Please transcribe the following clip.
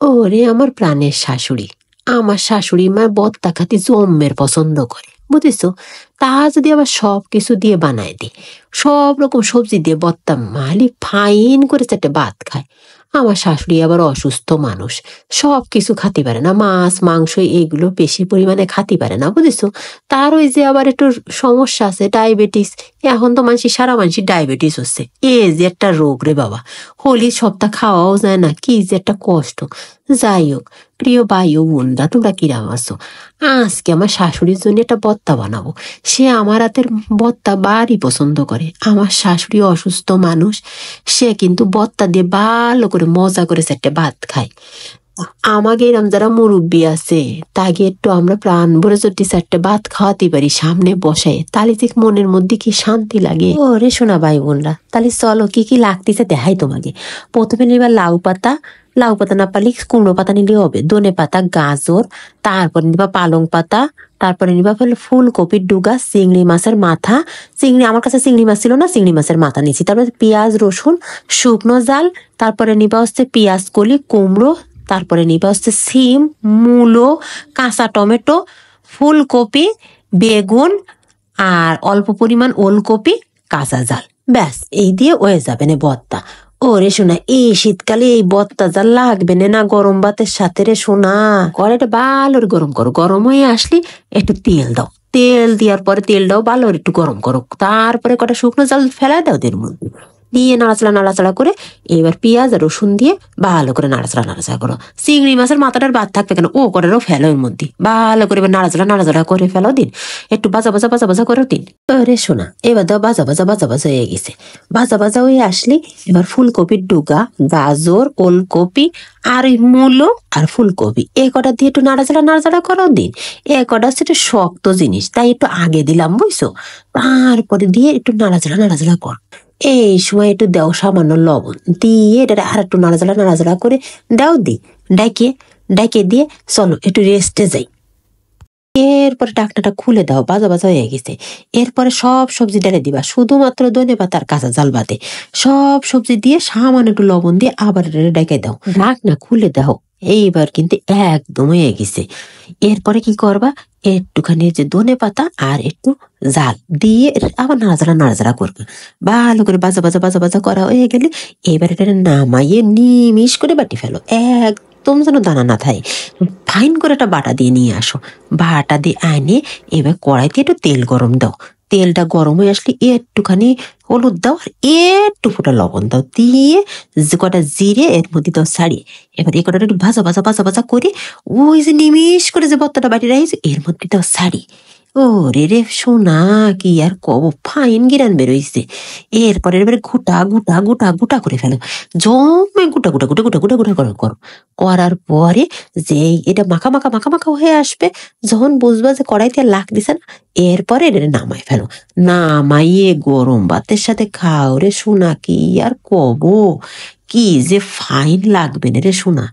ওরে আমার প্রাণের শাশুড়ি, আমার শাশুড়ি মা বত্তা খাতি জম্মের পছন্দ করে, বুঝেছো? তা যদি আবার সব কিছু দিয়ে বানায় দি, সব রকম সবজি দিয়ে বত্তা মালি ফাইন করে চারটে ভাত খায়। আমার শাশুড়ি আবার অসুস্থ মানুষ, সব কিছু খাতে পারে না, মাছ মাংস এগুলো বেশি পরিমাণে খাতে পারে না, বুঝেছো? তার ওই যে আবার একটু সমস্যা আছে, ডায়াবেটিস। এখন তো সারা মানুষের ডায়াবেটিস হচ্ছে, এ যে একটা রোগ রে বাবা, হোলি সপ্তাহ খাওয়াও যায় না, কি যে একটা কষ্ট। যাই হোক, প্রিয় ভাই ও বোনরা, তোমরা কিরাম আছো? আজকে আমার শাশুড়ির জন্য একটা ভর্তা বানাবো। সে আমার হাতের ভর্তা বাড়ি পছন্দ করে। আমার শাশুড়ি অসুস্থ মানুষ, সে কিন্তু ভর্তা দিয়ে ভালো করে মজা করে চারটে ভাত খায়। আমাকে এরম যারা মুরব্বী আছে তাকে একটু আমরা প্রাণ ভরে যদি চারটে ভাত খাওয়াতে পারি সামনে বসে, তাহলে যে মনের মধ্যে কি শান্তি লাগে। ওরে শোনা ভাই বোনরা, তাহলে চলো কি কি লাগতেছে দেখাই তোমাকে। প্রথমে নিবা লাউ পাতা, লাউ পাতা না পারলে কুমড়ো পাতা নিলে হবে, ধনে পাতা, গাজর, তারপরে নিবা পালং পাতা, তারপরে নিবা ফুলকপির ডুগা, চিংড়ি মাছের মাথা। আমার কাছে চিংড়ি মাছ ছিল না, চিংড়ি মাছের মাথা নিয়েছি। তারপরে পেঁয়াজ, রসুন, শুকনো জাল, তারপরে নিবা হচ্ছে পেঁয়াজ কলি, কুমড়ো, তারপরে নিবা হচ্ছে সিম, মূলো, কাঁচা টমেটো, ফুলকপি, বেগুন, আর অল্প পরিমাণ ওলকপি, কাঁচা জাল। ব্যাস, এই দিয়ে হয়ে যাবে না ভর্তা। ওরে শোনা, এই শীতকালে এই ভর্তা জাল লাগবে না গরম ভাতের সাথে রে শোনা। কড়াইটা ভালো গরম করো, গরম হয়ে আসলে একটু তেল দাও, তেল দেওয়ার পরে তেলটাও ভালো একটু গরম করো, তারপরে কটা শুকনো জাল ফেলা দাও এর মধ্যে, দিয়ে নাড়াচাড়া করে এবার পেঁয়াজ আর রসুন দিয়ে ভালো করে নাড়াচাড়া করো। চিংড়ি মাছের মাথাটার বাদ থাকবে কেন, ও কটারও ফেলো এর মধ্যে, ভালো করে এবার নাড়াচাড়া করে ফেলো দিন, একটু ভাজা করে দিন। আরে শোনা, এবার দাও ভাজা হয়ে গেছে। ভাজা হয়ে আসলে এবার ফুলকপির ডুগা, গাজর, ওলকপি আর ওই মূলো আর ফুলকপি এ কটা দিয়ে একটু নাড়াচাড়া করো দিন। এ কটা হচ্ছে একটু শক্ত জিনিস, তাই একটু আগে দিলাম, বুঝছো? তারপরে দিয়ে একটু নাড়াচাড়া কর। এই সময় একটু দাও সামান্য লবণ, দিয়ে এটা আর একটু নাড়াচাড়া করে দাও, ডাইকে দিয়ে চলো একটু রেস্টে যাই। এরপরে ঢাকনাটা খুলে দাও, ভাজা হয়ে গেছে। এরপরে সব সবজি ঢেলে দিবা, শুধুমাত্র ধনে পাতা আর কাঁচা জাল বাদে সব সবজি দিয়ে সামান্য একটু লবণ দিয়ে আবার ডেকে দাও, ঢাকনা খুলে দাও। এইবার কিন্তু একদম হয়ে গেছে। এরপরে কি করবা, একটুখানি যে ধনে পাতা আর একটু জাল দিয়ে আবার নাড়াচাড়া করবে, ভালো করে ভাজা করা হয়ে গেলে এবার এটা নামাইয়ে নিমিষ করে বাটি ফেলো, একদম যেন দানা না থাকে। ফাইন করে একটা বাটা দিয়ে নিয়ে আসো, বাটা দিয়ে আনে এবার কড়াইতে একটু তেল গরম দাও, তেলটা গরম হয়ে আসলে একটুখানি হলুদ দাও আর একটু ফোটা লবণ দাও, দিয়ে কটা জিরে এর মধ্যে দাও ছাড়িয়ে, এবার এই কটা একটু ভাজা করে ওই যে নিমিষ করে যে ভর্তাটা বাটি রাখছে এর মধ্যে দাও ছাড়ি। ও রে সোনা, কি আর কব, ফাইন গিরান বেরোইছে। এরপরে এবারে গুটা করে ফেলো, জমে গুটা করো। করার পরে যে এটা মাখা হয়ে আসবে, যখন বুঝবা যে কড়াইতে লাগ দিছে না, এরপরে এটা নামাই ফেলো, নামাইয়ে গরম ভাতের সাথে খাও রে সোনা, কি আর কব, কি যে ফাইন লাগবে না রে সোনা।